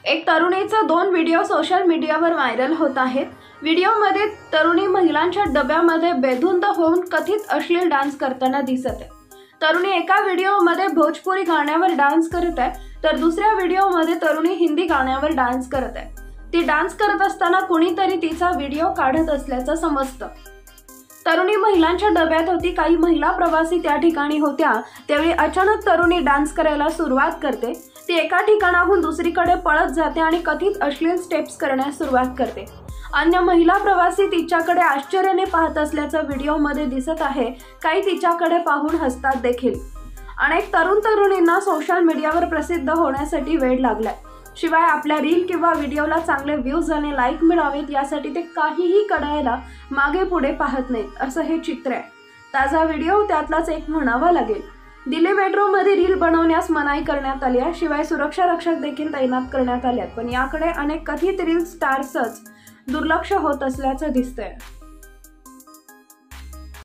एक तरुणीचा 2 video social मीडियावर व्हायरल होत आहेत। व्हिडिओमध्ये तरुणी महिलांच्या डब्यामध्ये बेधुंद होऊन कथित अश्लील डान्स करताना दिसत आहे। तरुणी एका व्हिडिओमध्ये भोजपुरी गाण्यावर डान्स करत आहे, तर दुसऱ्या व्हिडिओमध्ये तरुणी हिंदी गाण्यावर डान्स करत आहे। ती डान्स करत असताना कोणीतरी तिचा व्हिडिओ काढत असल्याचं समजतं। तरुणी महिलांच्या डब्यात होती। काही महिला प्रवासी त्या ठिकाणी होत्या। त्यावेळी अचानक तरुणी डान्स करायला सुरुवात करते। ती एका ठिकाणाहून दुसरीकडे पळत जाते आणि कथित अश्लील स्टेप्स करण्यास सुरुवात करते। अन्य महिला प्रवासी तिच्याकडे आश्चर्याने पाहत असल्याचं व्हिडिओमध्ये दिसत आहे। काही तिच्याकडे पाहून हसतात देखील। अनेक तरुणींना सोशल मीडियावर प्रसिद्ध होण्यासाठी वेळ लागलाय। शिवाय आपल्या रील किंवा व्हिडिओला चांगले व्ह्यूज आणि लाईक मिळावेत यासाठी ते काहीही करायला मागे पुढे पाहत नाहीत, असं हे चित्र आहे। ताजा व्हिडिओ त्यातलाच एक म्हणावा लागेल। दिल्ली मेट्रोमध्ये रील बनवण्यास मनाई करण्यात आली आहे। शिवाय सुरक्षा रक्षक देखील तैनात करण्यात आले आहेत। पण याकडे अनेक कथित रील स्टार्सच दुर्लक्ष होत असल्याचं दिसतंय।